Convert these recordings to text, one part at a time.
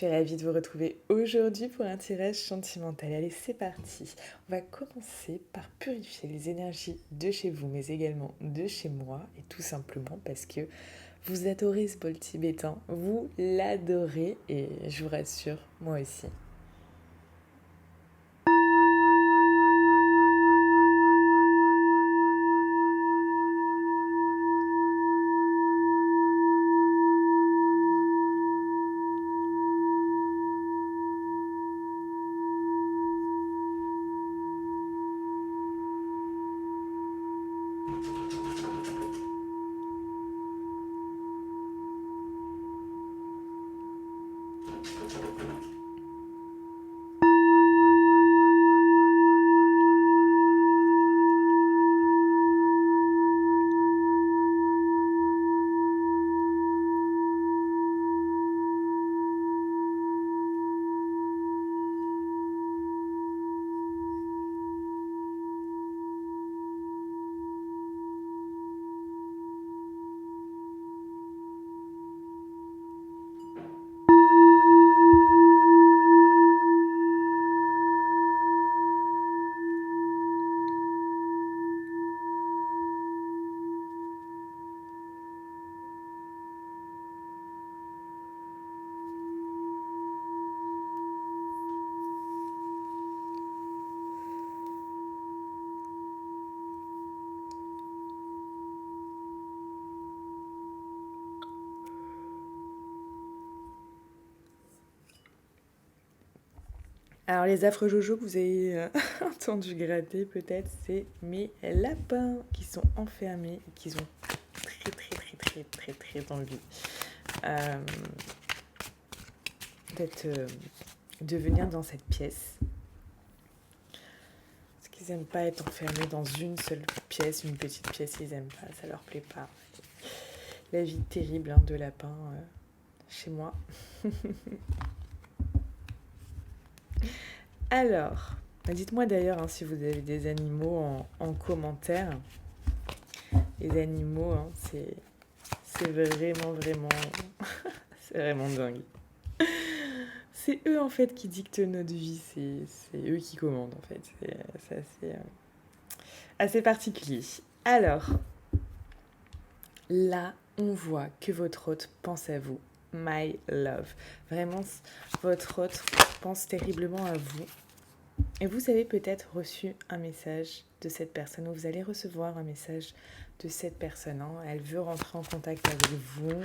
suis ravie de vous retrouver aujourd'hui pour un tirage sentimental. Allez, c'est parti. On va commencer par purifier les énergies de chez vous, mais également de chez moi, et tout simplement parce que vous adorez ce bol tibétain, vous l'adorez, et je vous rassure, moi aussi. Alors les affreux jojo que vous avez entendu gratter peut-être, c'est mes lapins qui sont enfermés et qui ont très envie de venir dans cette pièce. Parce qu'ils n'aiment pas être enfermés dans une seule pièce, une petite pièce, ils n'aiment pas, ça leur plaît pas. La vie terrible de lapin chez moi. Alors, dites-moi d'ailleurs si vous avez des animaux en commentaire. Les animaux, c'est vraiment, c'est vraiment dingue. C'est eux en fait qui dictent notre vie, c'est eux qui commandent en fait. C'est assez particulier. Alors, là, on voit que votre hôte pense à vous. My love. Vraiment, votre hôte pense terriblement à vous. Et vous avez peut-être reçu un message de cette personne, ou vous allez recevoir un message de cette personne. Elle veut rentrer en contact avec vous.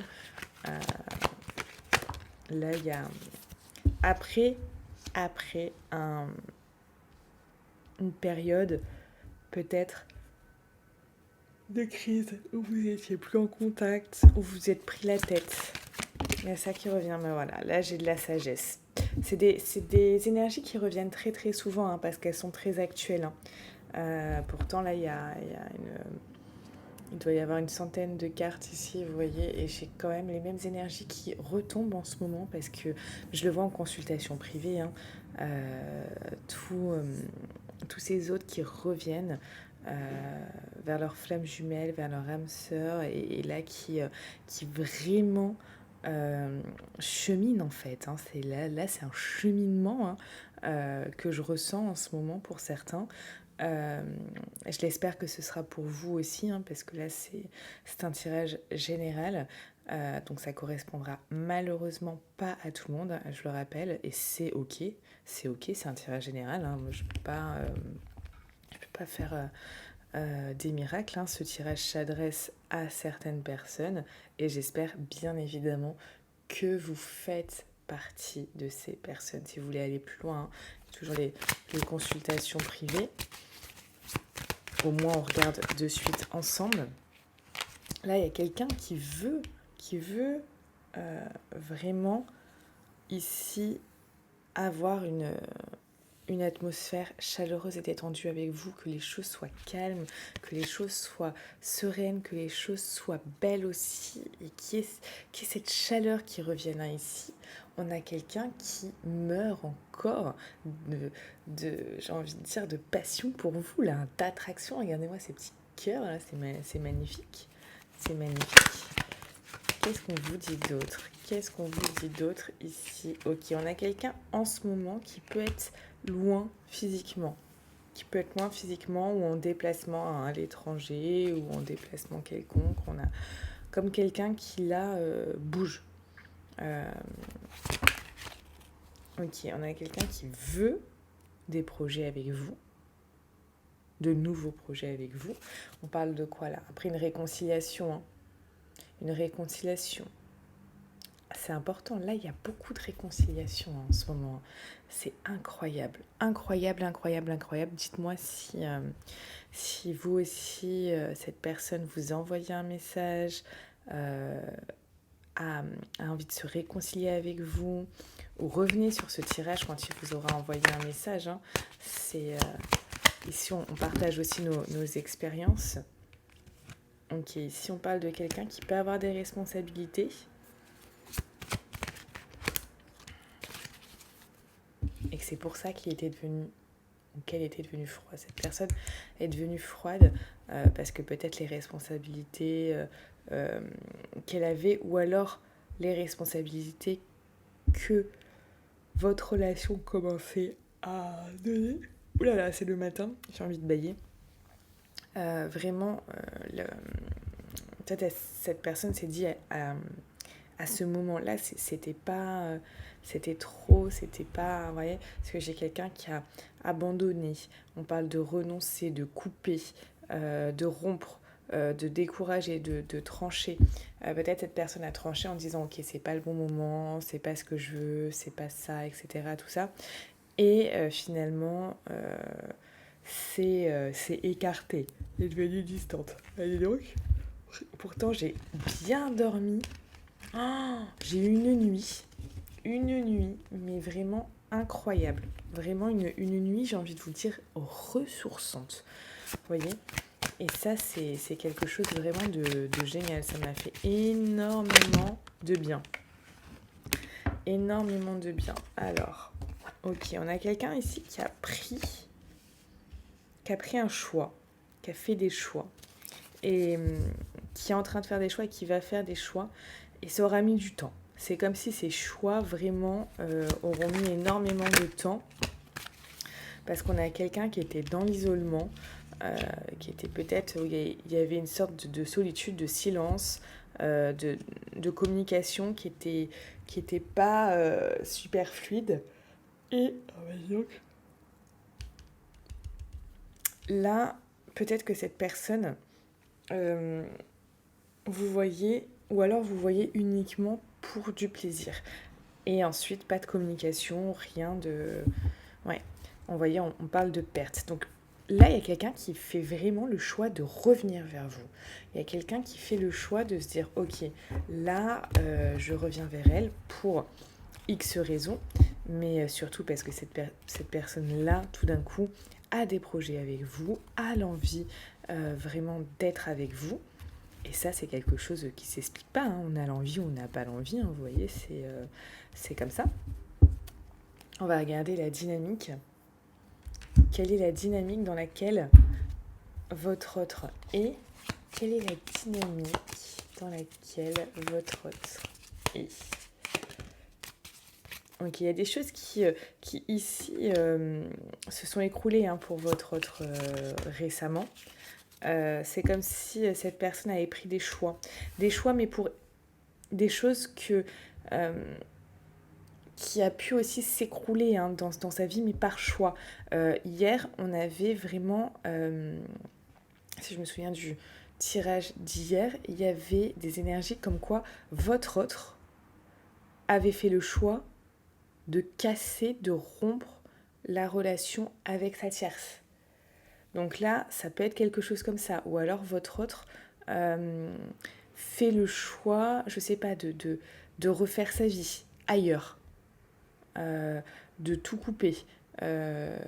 Là, il y a... Après une période peut-être de crise où vous n'étiez plus en contact, où vous êtes pris la tête. Il y a ça qui revient, mais voilà, là j'ai de la sagesse. C'est des énergies qui reviennent très souvent parce qu'elles sont très actuelles. Pourtant là il doit y avoir une centaine de cartes ici, vous voyez, et j'ai quand même les mêmes énergies qui retombent en ce moment parce que je le vois en consultation privée. Tous ces autres qui reviennent vers leur flamme jumelle, vers leur âme sœur, et là qui vraiment chemine en fait. C'est là c'est un cheminement que je ressens en ce moment pour certains. Je l'espère que ce sera pour vous aussi, parce que là c'est un tirage général, donc ça correspondra malheureusement pas à tout le monde, je le rappelle, et c'est ok, c'est un tirage général, je peux pas faire des miracles, ce tirage s'adresse à certaines personnes et j'espère bien évidemment que vous faites partie de ces personnes. Si vous voulez aller plus loin, toujours les consultations privées. Au moins on regarde de suite ensemble. Là il y a quelqu'un qui veut vraiment ici avoir une atmosphère chaleureuse et détendue avec vous, que les choses soient calmes, que les choses soient sereines, que les choses soient belles aussi, et qu'il y ait cette chaleur qui revienne ici. On a quelqu'un qui meurt encore j'ai envie de dire, de passion pour vous, là, d'attraction. Regardez-moi ces petits cœurs, là, c'est magnifique. C'est magnifique. Qu'est-ce qu'on vous dit d'autre ? Qu'est-ce qu'on vous dit d'autre ici? Ok, on a quelqu'un en ce moment qui peut être loin physiquement. Qui peut être loin physiquement ou en déplacement à l'étranger ou en déplacement quelconque. On a comme quelqu'un qui là bouge. Euh, ok, on a quelqu'un qui veut des projets avec vous, de nouveaux projets avec vous. On parle de quoi là? Après une réconciliation, hein. Une réconciliation. C'est important. Là, il y a beaucoup de réconciliation en ce moment. C'est incroyable. Incroyable, incroyable, incroyable. Dites-moi si vous aussi, cette personne vous a envoyé un message, euh, a envie de se réconcilier avec vous, ou revenez sur ce tirage quand il vous aura envoyé un message. Hein. Ici, on partage aussi nos expériences. Ok, ici, on parle de quelqu'un qui peut avoir des responsabilités. Et que c'est pour ça qu'elle était devenue froide. Cette personne est devenue froide parce que peut-être les responsabilités qu'elle avait, ou alors les responsabilités que votre relation commençait à donner. Ouh là là, c'est le matin, j'ai envie de bailler. Vraiment, peut-être cette personne s'est dit à ce moment-là, c'était pas, c'était trop, c'était pas, vous voyez, parce que j'ai quelqu'un qui a abandonné. On parle de renoncer, de couper, de rompre, de décourager, de trancher. Peut-être cette personne a tranché en disant, ok, c'est pas le bon moment, c'est pas ce que je veux, c'est pas ça, etc. Tout ça. Et finalement, c'est écarté. Elle est devenue distante. Allez donc. Pourtant, j'ai bien dormi. Oh, j'ai eu une nuit, mais vraiment incroyable. Vraiment une nuit, j'ai envie de vous dire, ressourçante. Vous voyez? Et ça, c'est quelque chose vraiment de génial. Ça m'a fait énormément de bien. Énormément de bien. Alors, ok, on a quelqu'un ici qui a pris un choix, qui a fait des choix. Et qui est en train de faire des choix et qui va faire des choix. Et ça aura mis du temps. C'est comme si ces choix vraiment auront mis énormément de temps. Parce qu'on a quelqu'un qui était dans l'isolement, qui était peut-être, où il y avait une sorte de solitude, de silence, de communication qui était pas super fluide. Et donc, là, peut-être que cette personne, vous voyez, ou alors vous voyez uniquement pour du plaisir. Et ensuite, pas de communication, rien de... Ouais, on parle de perte. Donc là, il y a quelqu'un qui fait vraiment le choix de revenir vers vous. Il y a quelqu'un qui fait le choix de se dire, ok, là, je reviens vers elle pour X raisons, mais surtout parce que cette personne-là, tout d'un coup, a des projets avec vous, a l'envie vraiment d'être avec vous. Et ça, c'est quelque chose qui ne s'explique pas. Hein. On a l'envie ou on n'a pas l'envie. Hein. Vous voyez, c'est comme ça. On va regarder la dynamique. Quelle est la dynamique dans laquelle votre autre est? Quelle est la dynamique dans laquelle votre autre est? Donc, il y a des choses qui ici, se sont écroulées hein, pour votre autre récemment. C'est comme si cette personne avait pris des choix, mais pour des choses qui a pu aussi s'écrouler hein, dans sa vie, mais par choix. Hier, on avait vraiment, si je me souviens du tirage d'hier, il y avait des énergies comme quoi votre autre avait fait le choix de casser, de rompre la relation avec sa tierce. Donc là, ça peut être quelque chose comme ça. Ou alors votre autre fait le choix, je sais pas, de refaire sa vie ailleurs. De tout couper. De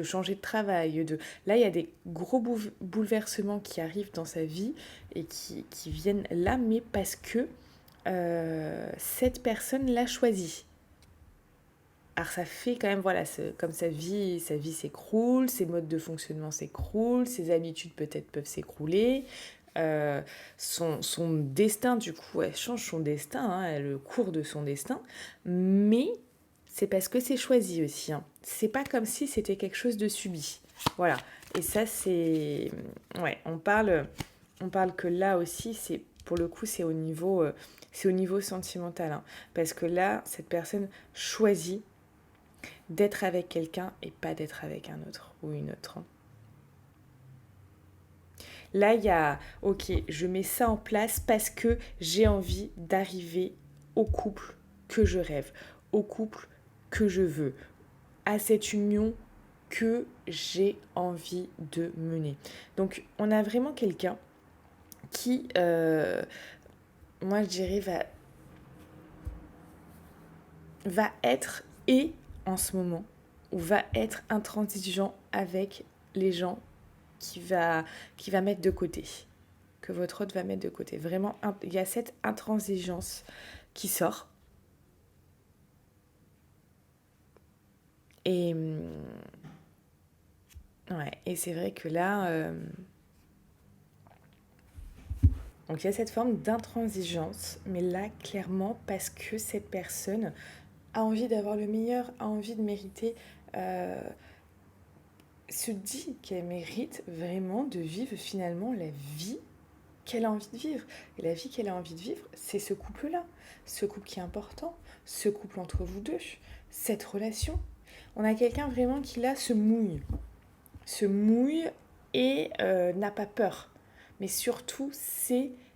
changer de travail. Là, il y a des gros bouleversements qui arrivent dans sa vie et qui viennent là, mais parce que cette personne l'a choisi. Alors ça fait quand même, voilà, comme sa vie s'écroule, ses modes de fonctionnement s'écroulent, ses habitudes peut-être peuvent s'écrouler, euh, son destin, du coup, elle change son destin, hein, le cours de son destin, mais c'est parce que c'est choisi aussi. Hein. C'est pas comme si c'était quelque chose de subi. Voilà. Et ça, c'est... Ouais, on parle que là aussi, c'est pour le coup, c'est au niveau sentimental. Hein. Parce que là, cette personne choisit d'être avec quelqu'un et pas d'être avec un autre ou une autre. Hein. Là, il y a, ok, je mets ça en place parce que j'ai envie d'arriver au couple que je rêve, au couple que je veux, à cette union que j'ai envie de mener. Donc, on a vraiment quelqu'un qui, moi je dirais, va être et en ce moment, ou va être intransigeant avec les gens qui va mettre de côté, que votre hôte va mettre de côté. Vraiment, il y a cette intransigeance qui sort. Et, ouais, et c'est vrai que là, donc il y a cette forme d'intransigeance, mais là, clairement, parce que cette personne a envie d'avoir le meilleur, a envie de mériter, euh, se dit qu'elle mérite vraiment de vivre finalement la vie qu'elle a envie de vivre. Et la vie qu'elle a envie de vivre, c'est ce couple-là. Ce couple qui est important, ce couple entre vous deux, cette relation. On a quelqu'un vraiment qui là se mouille et n'a pas peur. Mais surtout,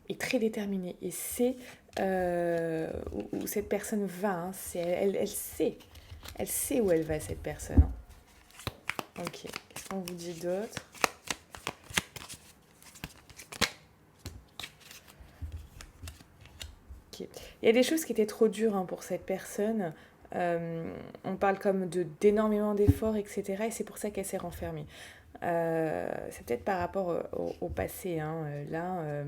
est très déterminé. Et c'est où cette personne va. Hein. Elle sait où elle va, cette personne. Hein. Ok, qu'est-ce qu'on vous dit d'autre? Okay. Il y a des choses qui étaient trop dures hein, pour cette personne. On parle comme d'énormément d'efforts, etc. Et c'est pour ça qu'elle s'est renfermée. C'est peut-être par rapport au passé. Hein. Là,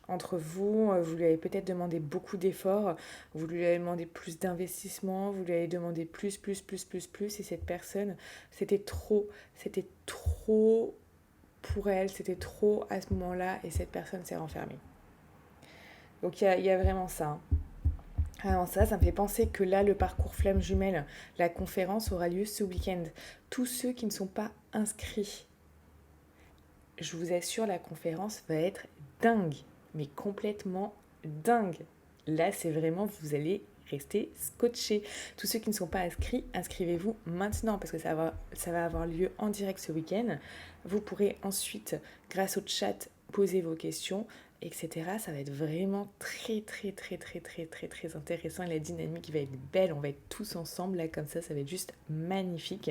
entre vous, vous lui avez peut-être demandé beaucoup d'efforts, vous lui avez demandé plus d'investissement, vous lui avez demandé plus. Et cette personne, c'était trop pour elle, c'était trop à ce moment-là, et cette personne s'est renfermée. Donc il y a vraiment ça. Hein. Alors ça me fait penser que là, le parcours Flamme Jumelle, la conférence aura lieu ce week-end. Tous ceux qui ne sont pas inscrits, je vous assure, la conférence va être dingue, mais complètement dingue. Là, c'est vraiment, vous allez rester scotchés. Tous ceux qui ne sont pas inscrits, inscrivez-vous maintenant parce que ça va avoir lieu en direct ce week-end. Vous pourrez ensuite, grâce au chat, poser vos questions, etc. Ça va être vraiment très intéressant. La dynamique va être belle. On va être tous ensemble là comme ça va être juste magnifique.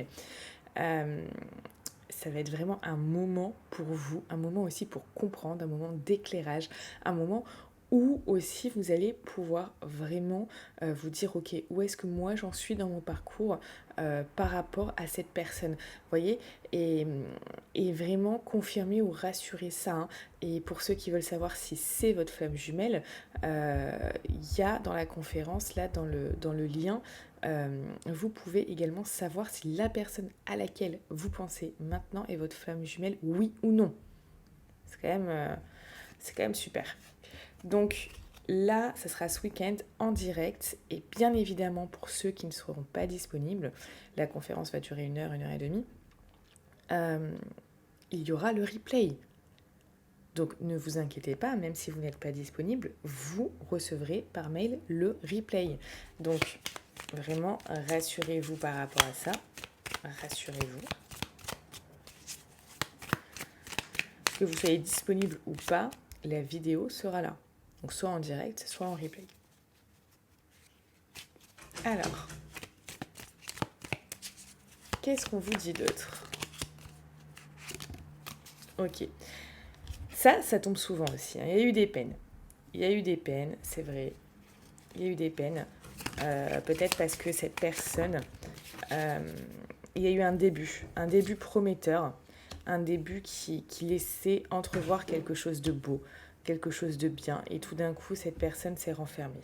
Ça va être vraiment un moment pour vous, un moment aussi pour comprendre, un moment d'éclairage, un moment où aussi vous allez pouvoir vraiment vous dire ok, où est-ce que moi j'en suis dans mon parcours par rapport à cette personne, vous voyez, et vraiment confirmer ou rassurer ça. Hein. Et pour ceux qui veulent savoir si c'est votre flamme jumelle, il y a dans la conférence, là dans le lien, vous pouvez également savoir si la personne à laquelle vous pensez maintenant est votre flamme jumelle, oui ou non. C'est quand même super. Donc là, ça sera ce week-end en direct. Et bien évidemment, pour ceux qui ne seront pas disponibles, la conférence va durer 1 heure et demie, il y aura le replay. Donc ne vous inquiétez pas, même si vous n'êtes pas disponible, vous recevrez par mail le replay. Donc vraiment, rassurez-vous par rapport à ça. Rassurez-vous. Que vous soyez disponible ou pas, la vidéo sera là. Donc soit en direct, soit en replay. Alors, qu'est-ce qu'on vous dit d'autre? Ok. Ça tombe souvent aussi. Hein. Il y a eu des peines, c'est vrai. Il y a eu des peines. Peut-être parce que cette personne, il y a eu un début prometteur, un début qui laissait entrevoir quelque chose de beau, quelque chose de bien. Et tout d'un coup, cette personne s'est renfermée.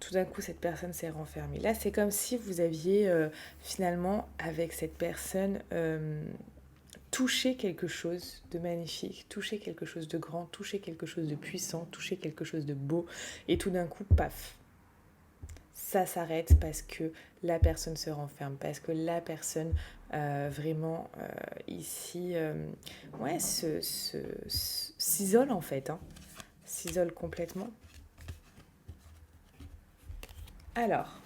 Tout d'un coup, cette personne s'est renfermée. Là, c'est comme si vous aviez finalement, avec cette personne, toucher quelque chose de magnifique, toucher quelque chose de grand, toucher quelque chose de puissant, toucher quelque chose de beau, et tout d'un coup, paf, ça s'arrête parce que la personne se renferme, parce que la personne vraiment ici ouais, s'isole en fait, hein, s'isole complètement. Alors,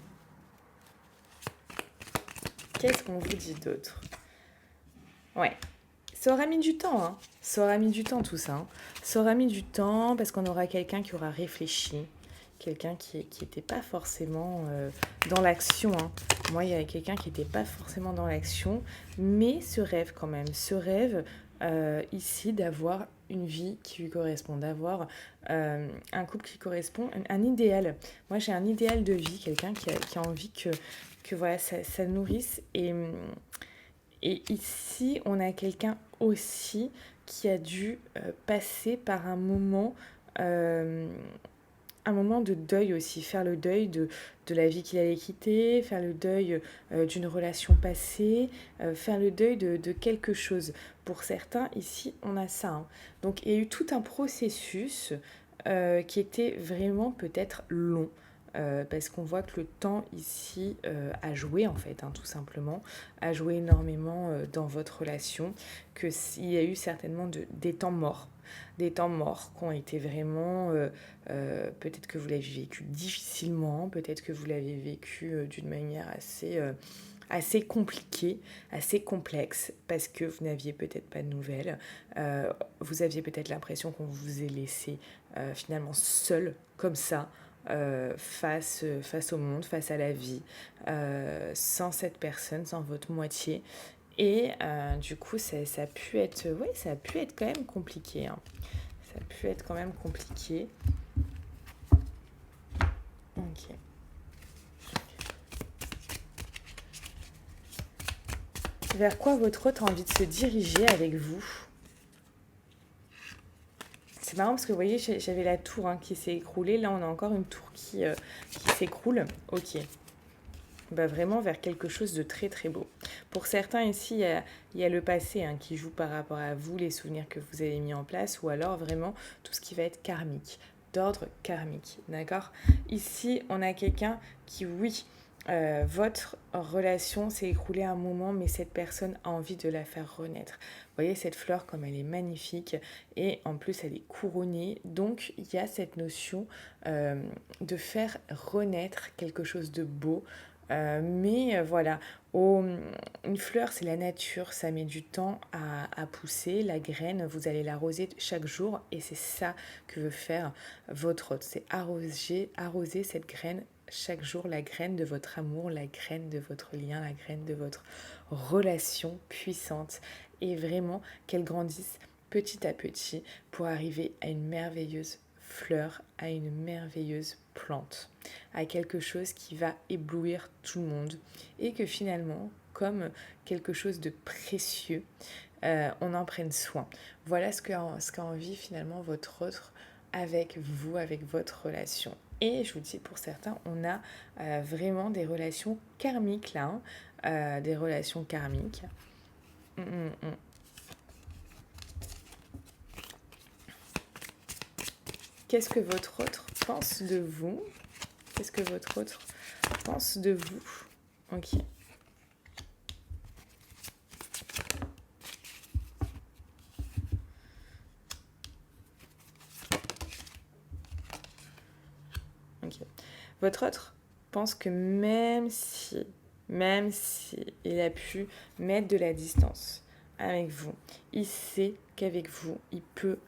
qu'est-ce qu'on vous dit d'autre? Ouais, ça aura mis du temps, hein. Ça aura mis du temps tout ça, hein. Ça aura mis du temps parce qu'on aura quelqu'un qui aura réfléchi, quelqu'un qui n'était pas forcément dans l'action, hein. Moi, il y avait quelqu'un qui n'était pas forcément dans l'action, mais ce rêve quand même, ce rêve ici d'avoir une vie qui lui correspond, d'avoir un couple qui correspond, un idéal. Moi, j'ai un idéal de vie, quelqu'un qui a envie que voilà, ça nourrisse. Et ici, on a quelqu'un aussi qui a dû passer par euh, un moment de deuil aussi, faire le deuil de la vie qu'il allait quitter, faire le deuil d'une relation passée, faire le deuil de quelque chose. Pour certains, ici, on a ça, hein. Donc, il y a eu tout un processus qui était vraiment peut-être long. Parce qu'on voit que le temps ici a joué en fait, hein, tout simplement, a joué énormément dans votre relation, qu'il y a eu certainement des temps morts qui ont été vraiment, peut-être que vous l'avez vécu difficilement, peut-être que vous l'avez vécu d'une manière assez compliquée, assez complexe, parce que vous n'aviez peut-être pas de nouvelles, vous aviez peut-être l'impression qu'on vous ait laissé finalement seul comme ça, face au monde, face à la vie, sans cette personne, sans votre moitié. Et du coup, ça a pu être, ouais, ça a pu être quand même compliqué, hein. Ça a pu être quand même compliqué. Ok. Vers quoi votre hôte a envie de se diriger avec vous? C'est marrant parce que vous voyez, j'avais la tour hein, qui s'est écroulée. Là, on a encore une tour qui s'écroule. Ok. Bah, vraiment vers quelque chose de très très beau. Pour certains ici, il y a le passé hein, qui joue par rapport à vous, les souvenirs que vous avez mis en place, ou alors vraiment tout ce qui va être karmique, d'ordre karmique, d'accord? Ici, on a quelqu'un qui, oui, votre relation s'est écroulée à un moment, mais cette personne a envie de la faire renaître. Vous voyez cette fleur comme elle est magnifique et en plus elle est couronnée. Donc il y a cette notion de faire renaître quelque chose de beau. Mais voilà, une fleur, c'est la nature, ça met du temps à pousser. La graine, vous allez l'arroser chaque jour et c'est ça que veut faire votre hôte. C'est arroser cette graine chaque jour, la graine de votre amour, la graine de votre lien, la graine de votre relation puissante et vraiment qu'elle grandisse petit à petit pour arriver à une merveilleuse fleur, à une merveilleuse plante, à quelque chose qui va éblouir tout le monde et que finalement, comme quelque chose de précieux, on en prenne soin. Voilà ce qu'a envie finalement votre autre avec vous, avec votre relation. Et je vous dis, pour certains, on a vraiment des relations karmiques là, hein, des relations karmiques. Qu'est-ce que votre autre pense de vous? Qu'est-ce que votre autre pense de vous? Ok. Ok. Votre autre pense que même si il a pu mettre de la distance avec vous, il sait qu'avec vous, il peut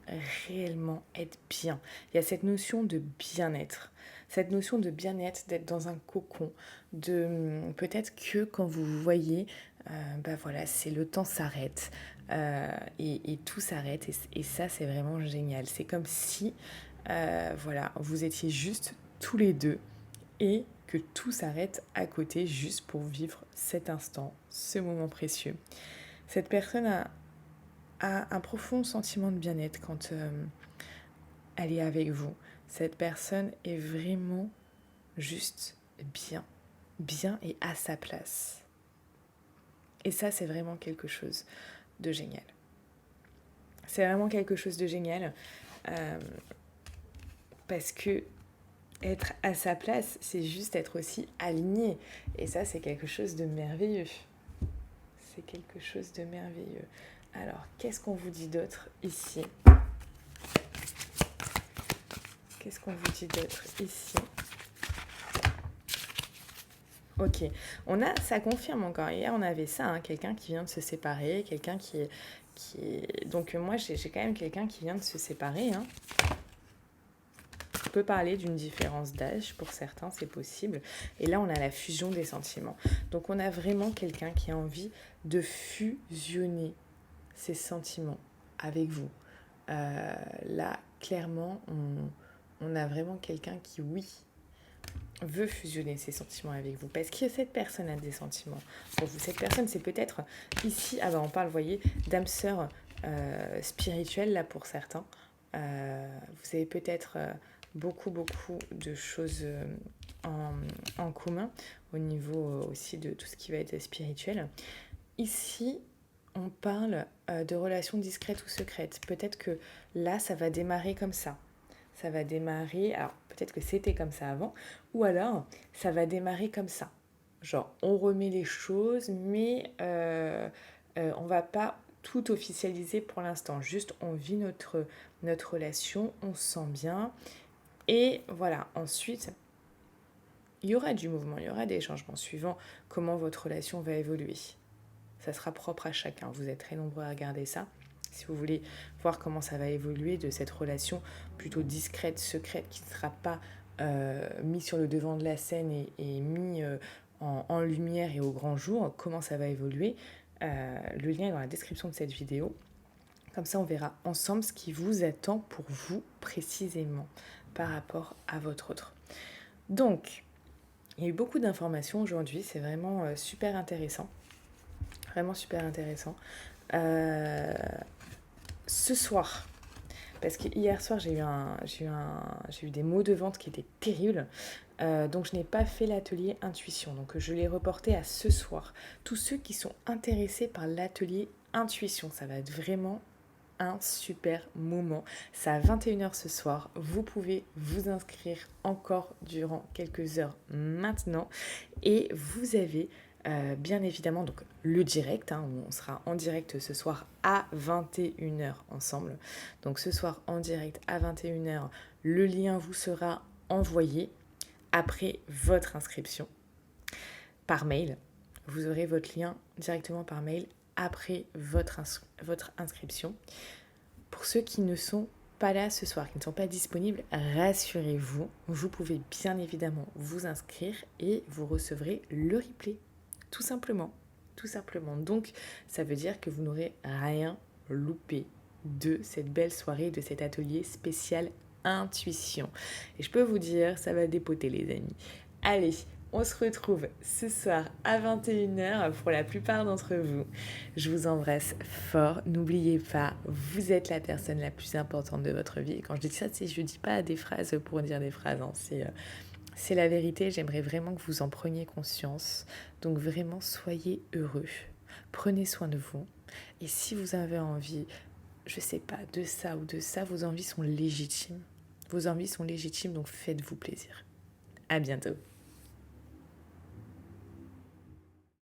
réellement être bien. Il y a cette notion de bien-être. Cette notion de bien-être, d'être dans un cocon, de peut-être que quand vous vous voyez, bah voilà, c'est le temps s'arrête et tout s'arrête et ça c'est vraiment génial. C'est comme si voilà, vous étiez juste tous les deux et que tout s'arrête à côté juste pour vivre cet instant, ce moment précieux. Cette personne a un profond sentiment de bien-être quand elle est avec vous. Cette personne est vraiment juste bien et à sa place. Et ça, c'est vraiment quelque chose de génial. C'est vraiment quelque chose de génial. Euh, parce que être à sa place, c'est juste être aussi aligné. Et ça, c'est quelque chose de merveilleux. C'est quelque chose de merveilleux. Alors, qu'est-ce qu'on vous dit d'autre ici? Qu'est-ce qu'on vous dit d'autre ici? Ok, ça confirme encore. Hier, on avait ça, hein, quelqu'un qui vient de se séparer, quelqu'un Donc moi, j'ai quand même quelqu'un qui vient de se séparer. Hein. On peut parler d'une différence d'âge, pour certains, c'est possible. Et là, on a la fusion des sentiments. Donc on a vraiment quelqu'un qui a envie de fusionner ses sentiments avec vous. Là, clairement, on a vraiment quelqu'un qui, oui, veut fusionner ses sentiments avec vous. Parce que cette personne a des sentiments pour vous. Cette personne, c'est peut-être ici, on parle, vous voyez, d'âme sœur spirituelle, là, pour certains. Vous avez peut-être beaucoup de choses en commun au niveau aussi de tout ce qui va être spirituel. Ici, on parle de relations discrètes ou secrètes. Peut-être que là, ça va démarrer comme ça. Ça va démarrer, alors peut-être que c'était comme ça avant, ou alors ça va démarrer comme ça. Genre, on remet les choses, mais on va pas tout officialiser pour l'instant. Juste, on vit notre relation, on se sent bien. Et voilà, ensuite, il y aura du mouvement, il y aura des changements suivant comment votre relation va évoluer. Ça sera propre à chacun. Vous êtes très nombreux à regarder ça. Si vous voulez voir comment ça va évoluer de cette relation plutôt discrète, secrète, qui ne sera pas mise sur le devant de la scène et mis en lumière et au grand jour, comment ça va évoluer, le lien est dans la description de cette vidéo. Comme ça, on verra ensemble ce qui vous attend pour vous précisément par rapport à votre autre. Donc, il y a eu beaucoup d'informations aujourd'hui, c'est vraiment super intéressant. Vraiment super intéressant. Ce soir, parce que hier soir j'ai eu des maux de ventre qui étaient terribles, donc je n'ai pas fait l'atelier intuition, donc je l'ai reporté à ce soir. Tous ceux qui sont intéressés par l'atelier intuition, ça va être vraiment un super moment. C'est à 21h ce soir. Vous pouvez vous inscrire encore durant quelques heures maintenant. Et vous avez bien évidemment donc, le direct. On sera en direct ce soir à 21h ensemble. Donc ce soir en direct à 21h, le lien vous sera envoyé après votre inscription par mail. Vous aurez votre lien directement par mail après votre inscription. Pour ceux qui ne sont pas là ce soir, qui ne sont pas disponibles, rassurez-vous, vous pouvez bien évidemment vous inscrire et vous recevrez le replay, tout simplement. Donc, ça veut dire que vous n'aurez rien loupé de cette belle soirée, de cet atelier spécial intuition. Et je peux vous dire, ça va dépoter les amis. Allez, on se retrouve ce soir à 21h pour la plupart d'entre vous. Je vous embrasse fort. N'oubliez pas, vous êtes la personne la plus importante de votre vie. Et quand je dis ça, je ne dis pas des phrases pour dire des phrases. C'est la vérité. J'aimerais vraiment que vous en preniez conscience. Donc vraiment, soyez heureux. Prenez soin de vous. Et si vous avez envie, je ne sais pas, de ça ou de ça, vos envies sont légitimes. Vos envies sont légitimes, donc faites-vous plaisir. À bientôt.